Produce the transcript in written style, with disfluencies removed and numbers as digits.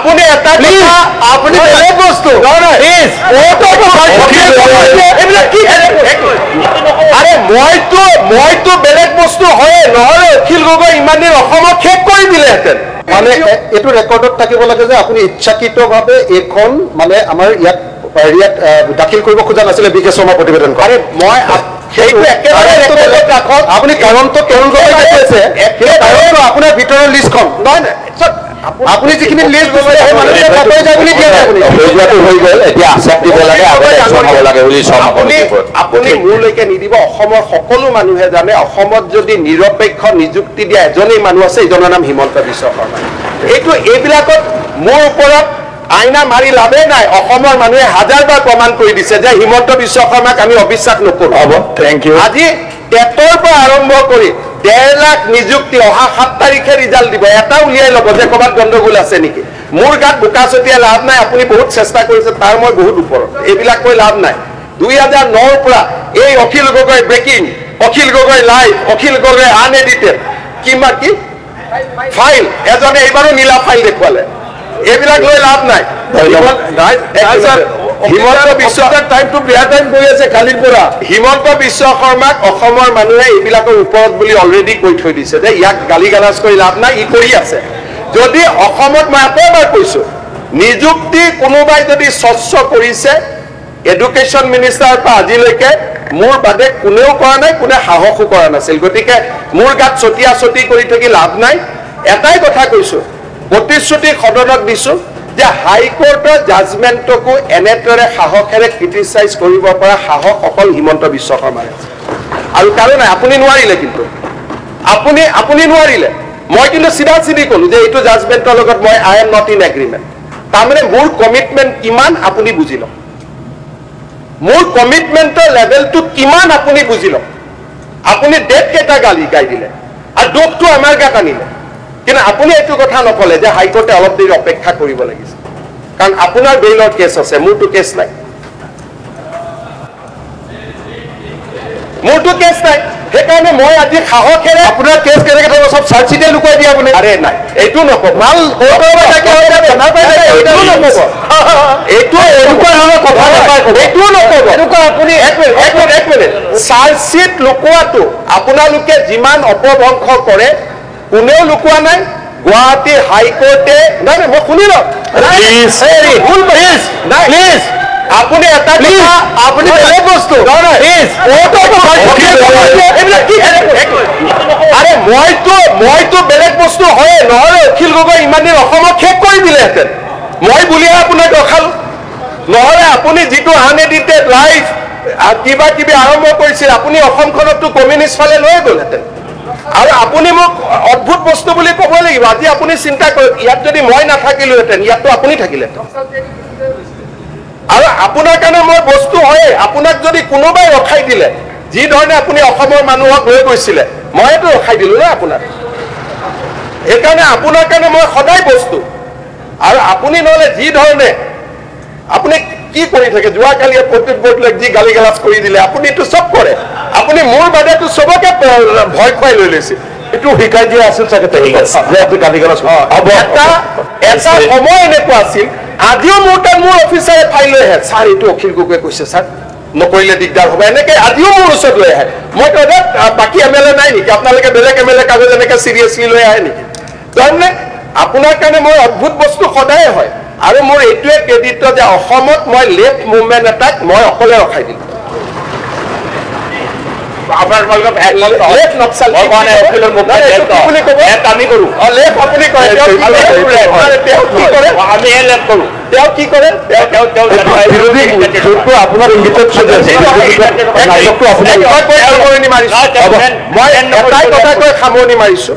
আপুনি এটা কথা আপুনি বেলেগ বস্তু আৰে মইতো বেলেগ বস্তু হয় নহলে অখিল গগৈ ইমান দিন অসমক শেষ কৰি দিলেহেঁতেন মানে এইটো ৰেকৰ্ডত থাকিব লাগে যে আপুনি ইচ্ছাকৃতভাৱে এইখন মানে আমাৰ ইয়াত দাখিল কৰিব খোজা নাছিলে বি কে শৰ্মা প্ৰতিবেদন আৰে মই সেইটো একেবাৰে ৰেকৰ্ডত ৰাখক আপুনি কাৰণটো তেওঁলোকে কৈছে কাৰণটো আপোনাৰ ভিতৰৰ লিষ্টখন নহয় আপুনি যিখিনি লিষ্ট গৈছে সেই মানুহবিলাক পাতৰি যায় বুলি দিয়া নাই আপুনি হৈ গ'ল এতিয়া আশ্বাস দিব লাগে আপুনি মোৰলৈকে নিদিব অসমৰ সকলো মানুহে জানে অসমত যদি নিৰপেক্ষ নিযুক্তি দিয়া এজনেই মানুহ আছে ইজনৰ নাম হিমন্ত বিশ্ব শৰ্মা এইবিলাকত মোৰ ওপৰত আইনা মাৰি লাভেই নাই অসমৰ মানুহে হাজাৰবাৰ প্ৰমাণ কৰি দিছে যে হিমন্ত বিশ্ব শৰ্মাক আমি অবিশ্বাস নকৰো হ'ব থেংক ইউ আজি টেটৰ পৰা আৰম্ভ কৰি 1.5 লাখ নিযুক্তি অহা 7 তাৰিখে ৰিজাল্ট দিব এটা উলিয়াই ল'ব যে ক'ৰবাত গণ্ডগোল আছে নেকি মোৰ গাত বোকা ছটিয়াই লাভ নাই আপুনি বহুত চেষ্টা কৰিছে তাৰ মই বহুত ওপৰত এইবিলাক কৈ লাভ নাই 2009ৰ পৰা এই Akhil Gogoi breaking Akhil Gogoi live Akhil Gogoi unedited কিমান কি ফাইল এজনে এইবাৰো নীলা ফাইল দেখুৱালে এইবিলাক লৈ লাভ নাই হিমন্ত বিশ্ব টাইমটো বেয়া টাইম গৈ আছে কালিৰ পৰা হিমন্ত বিশ্ব শৰ্মাক অসমৰ মানুহে এইবিলাকৰ ওপৰত বুলি অলৰেডি কৈ থৈ দিছে যে ইয়াক গালি গালাজ কৰি লাভ নাই ই কৰি আছে যদি অসমত মই এবাৰ কৈছো নিযুক্তি কোনোবাই যদি স্বচ্ছ কৰিছে এডুকেশ্যন মিনিষ্টাৰৰ পৰা আজিলৈকে মোৰ বাদে কোনেও কৰা নাই কোনে সাহসো কৰা নাছিল গতিকে মোৰ গাত ছটিয়া ছটি কৰি থাকি লাভ নাই এটাই কথা কৈছো প্ৰতিশ্ৰুতি সদনক দিছো যে হাইকোৰ্টৰ জাজমেণ্টকো এনেদৰে সাহসেৰে ক্ৰিটিচাইজ কৰিব পৰা সাহস অকল হিমন্ত বিশ্ব শৰ্মাৰ আছে আৰু কাৰণ আপুনি নোৱাৰিলে কিন্তু আপুনি নোৱাৰিলে মই কিন্তু চিধা চিধি ক'লো যে এইটো জাজমেণ্টৰ লগত মই I am not in agreement তাৰমানে মোৰ কমিটমেণ্ট কিমান আপুনি বুজি লওক মোৰ কমিটমেণ্টৰ লেভেলটো কিমান আপুনি বুজি লওক আপুনি ডেট কেইটা গালি গাই দিলে আৰু দুখটো আমাৰ গাত আনিলে কিন্তু আপুনি এইটো কথা নকলে যে হাইকোৰ্টে অলপ দেৰি অপেক্ষা কৰিব লাগিছে কাৰণ আপোনাৰ বেইলৰ কেছ আছে মোৰটো কেছ নাই সেইকাৰণে মই আজি সাহসেৰে আপোনাৰ কেছ কেনেকৈ থাকিব চব চাৰ্জ চিটে লুকুৱাই দিয়ে আপুনি আৰে নাই এইটো নকব ভাল এইটো এনেকুৱা ধৰণৰ কথা এইটোও নকব এনেকুৱা আপুনি এক মিনিট চাৰ্জ চিট লুকুৱাটো আপোনালোকে যিমান অপভংশ কৰে কোনেও লুকুৱা নাই গুৱাহাটী হাইকোৰ্টে নাই মই শুনি লওক আপুনি এটা কথা আপুনি বেলেগ বস্তু আৰে মইতো বেলেগ বস্তু হয় নহলে অখিল গগৈ ইমান দিন অসমক শেষ কৰি দিলেহেঁতেন মই বুলিহে আপোনাক ৰখালো নহলে আপুনি যিটো আনএডিটেড লাইভ কিবা কিবি আৰম্ভ কৰিছিল আপুনি অসমখনতো কমিউনিষ্ট ফালে লৈ গ'লহেঁতেন আৰু আপুনি মোক অদ্ভুত বস্তু বুলি ক'ব লাগিব আজি আপুনি চিন্তা কৰক ইয়াত যদি মই নাথাকিলোহেঁতেন ইয়াততো আপুনি থাকিলেহেঁতেন আৰু আপোনাৰ কাৰণে মই বস্তু হয় আপোনাক যদি কোনোবাই ৰখাই দিলে যি ধৰণে আপুনি অসমৰ মানুহক লৈ গৈছিলে মইতো ৰখাই দিলো না আপোনাক সেইকাৰণে আপোনাৰ কাৰণে মই সদায় বস্তু আৰু আপুনি নহলে যি ধৰণে আপুনি কি কৰি থাকে যোৱাকালি প্ৰতিবাদ যি গালি গালাজ কৰি দিলে আপুনিতো চব কৰে আপুনি মোৰ বাদেতো চবকে ভয় খুৱাই লৈ লৈছে এইটো শিকাই দিয়া আছিল চাগে গালি গালাজ এটা সময় এনেকুৱা আছিল আজিও মোৰ তাত মোৰ অফিচাৰে ফাইল লৈ আহে ছাৰ এইটো অখিল গগৈয়ে কৈছে ছাৰ নকৰিলে দিগদাৰ হ'ব এনেকে আজিও মোৰ ওচৰত লৈ আহে মই কওঁ যে বাকী MLA নাই নেকি আপোনালোকে বেলেগ MLA কাগজ এনেকে চিৰিয়াছলি লৈ আহে নেকি তাৰমানে আপোনাৰ কাৰণে মই অদ্ভুত বস্তু সদায় হয় আৰু মোৰ এইটোৱে ক্ৰেডিট যে অসমত মই লেফ্ট মুভমেণ্ট এটাক মই অকলে ৰখাই দিলো আপোনাৰ ইংগিতত মই এটাই কথা কৈ সামৰণি মাৰিছো